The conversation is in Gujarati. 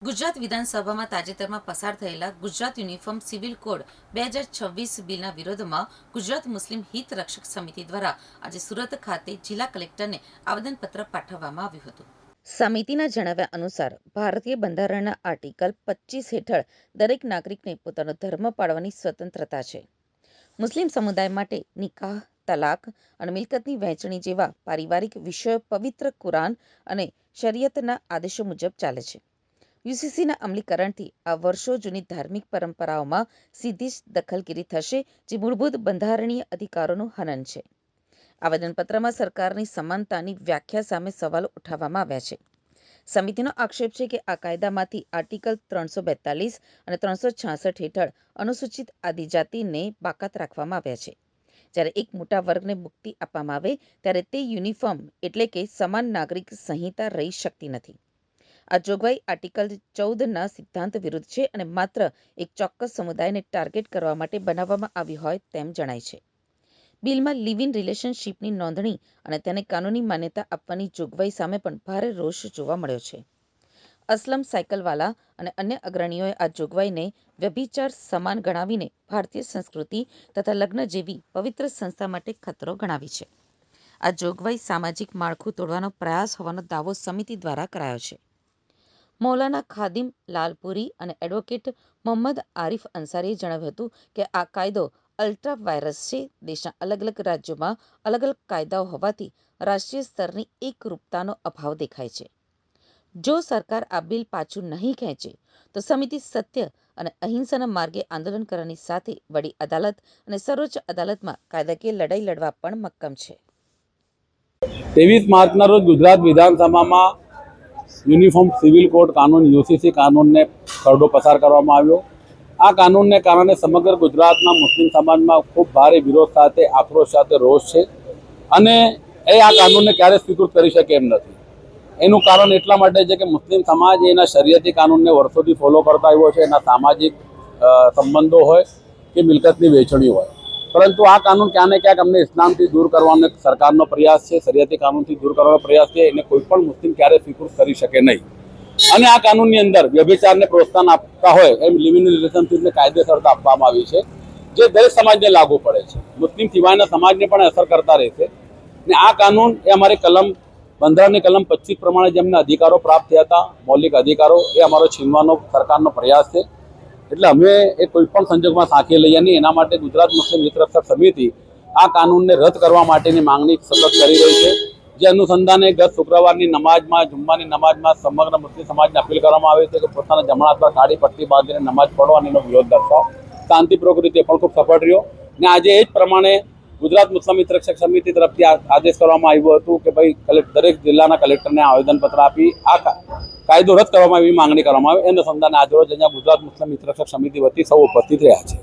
ગુજરાત વિધાનસભામાં તાજેતરમાં પસાર થયેલા ગુજરાત યુનિફોર્મ સિવિલ કોડ 2026 બિલના વિરોધમાં ગુજરાત મુસ્લિમ હિત રક્ષક સમિતિ દ્વારા આજે સુરત ખાતે જિલ્લા કલેક્ટરને આવેદનપત્ર પાઠવવામાં આવ્યું હતું. સમિતિના જણાવ્યા અનુસાર ભારતીય બંધારણના આર્ટિકલ 25 હેઠળ દરેક નાગરિકને પોતાનો ધર્મ પાળવાની સ્વતંત્રતા છે. મુસ્લિમ સમુદાય માટે નિકાહ, તલાક અને મિલકતની વહેંચણી જેવા પારિવારિક વિષયો પવિત્ર કુરાન અને શરિયતના આદેશો મુજબ ચાલે છે. યુસીસીના અમલીકરણથી આ વર્ષો જૂની ધાર્મિક પરંપરાઓમાં સીધી જ દખલગીરી થશે, જે મૂળભૂત બંધારણીય અધિકારોનું હનન છે. આવેદનપત્રમાં સરકારની સમાનતાની વ્યાખ્યા સામે સવાલો ઉઠાવવામાં આવ્યા છે. સમિતિનો આક્ષેપ છે કે આ કાયદામાંથી આર્ટિકલ 342 અને 366 હેઠળ અનુસૂચિત આદિજાતિને બાકાત રાખવામાં આવ્યા છે. જ્યારે એક મોટા વર્ગને મુક્તિ આપવામાં આવે ત્યારે તે યુનિફોર્મ એટલે કે સમાન નાગરિક સંહિતા રહી શકતી નથી. આ જોગવાઈ આર્ટિકલ 14ના સિદ્ધાંત વિરુદ્ધ છે અને માત્ર એક ચોક્કસ સમુદાયને ટાર્ગેટ કરવા માટે બનાવવામાં આવી હોય તેમ જણાય છે. બિલમાં લિવ ઇન રિલેશનશીપની નોંધણી અને તેને કાનૂની માન્યતા આપવાની જોગવાઈ સામે પણ ભારે રોષ જોવા મળ્યો છે. અસલમ સાયકલવાલા અને અન્ય અગ્રણીઓએ આ જોગવાઈને વ્યભિચાર સમાન ગણાવીને ભારતીય સંસ્કૃતિ તથા લગ્ન જેવી પવિત્ર સંસ્થા માટે ખતરો ગણાવી છે. આ જોગવાઈ સામાજિક માળખું તોડવાનો પ્રયાસ હોવાનો દાવો સમિતિ દ્વારા કરાયો છે. મૌલાના ખાદિમ લાલપુરી અને એડવોકેટ મોહમ્મદ આરિફ અંસારીએ જણાવ્યું હતું કે આ કાયદો અલ્ટ્રા વાયરસ છે. દેશના અલગ અલગ રાજ્યોમાં અલગ અલગ કાયદાઓ હોવાથી રાષ્ટ્રીય સ્તરની એકરૂપતાનો અભાવ દેખાય છે. જો સરકાર આ બિલ પાછું નહીં ખેંચે તો સમિતિ સત્ય અને અહિંસાના માર્ગે આંદોલન કરવાની સાથે વડી અદાલત અને સર્વોચ્ચ અદાલતમાં કાયદાકીય લડાઈ લડવા પણ મક્કમ છે. 23 માર્ચના રોજ ગુજરાત વિધાનસભામાં યુનિફોર્મ સિવિલ કોડ કાનૂન યુસીસી કાનૂનને ખરડો પસાર કરવામાં આવ્યો. આ કાનૂનને કારણે સમગ્ર ગુજરાતના મુસ્લિમ સમાજમાં ખૂબ ભારે વિરોધ સાથે, આક્રોશ સાથે રોષ છે અને આ કાનૂનને ક્યારેય સ્વીકૃત કરી શકે એમ નથી. એનું કારણ એટલા માટે છે કે મુસ્લિમ સમાજ એના શરિયતી કાનૂનને વર્ષોથી ફોલો કરતા આવ્યો છે. એના સામાજિક સંબંધો હોય કે મિલકતની વહેંચણી હોય, પરંતુ આ કાનૂન ક્યાં ને ક્યાંક અમને ઇસ્લામથી દૂર કરવાનો સરકારનો પ્રયાસ છે, શરિયતી કાનૂનથી દૂર કરવાનો પ્રયાસ છે. એને કોઈ પણ મુસ્લિમ ક્યારેય સ્વીકૃત કરી શકે નહીં. અને આ કાનૂનની અંદર વ્યભિચારને પ્રોત્સાહન આપતા હોય એમ લિવ ઇન રિલેશનશીપને કાયદેસરતા આપવામાં આવી છે, જે દરેક સમાજને લાગુ પડે છે. મુસ્લિમ સિવાયના સમાજને પણ અસર કરતા રહેશે. ને આ કાનૂન એ અમારી બંધારણની કલમ 25 પ્રમાણે જેમને અધિકારો પ્રાપ્ત થયા હતા, મૌલિક અધિકારો, એ અમારો છીનવાનો સરકારનો પ્રયાસ છે. એટલે અમે એ કોઈ પણ સંજોગમાં સાંખી લઈએ નહીં. એના માટે ગુજરાત મુસ્લિમ હિત રક્ષક સમિતિ આ કાનૂનને રદ કરવા માટેની માંગણી સતત કરી રહી છે. જે અનુસંધાને ગત શુક્રવારની નમાજમાં, જુમ્માની નમાજમાં સમગ્ર મુસ્લિમ સમાજને અપીલ કરવામાં આવી છે કે પોતાના જમણા હાથ પર કાળી પટ્ટી બાંધીને નમાજ પઢો અને એનો વિરોધ દર્શાવો. શાંતિપૂર્વક રીતે પણ ખૂબ સફળ રહ્યો. ને આજે એ જ પ્રમાણે ગુજરાત મુસ્લિમ હિત રક્ષક સમિતિ તરફથી આદેશ કરવામાં આવ્યું હતું કે ભાઈ દરેક જિલ્લાના કલેક્ટરને આવેદનપત્ર આપી આ કાયદો રદ કરવામાં એવી માંગણી કરવામાં આવે. એ અનુસંધાને આજરોજ અહીંયા ગુજરાત મુસ્લિમ હિત રક્ષક સમિતિ વતી સૌ ઉપસ્થિત રહ્યા છે.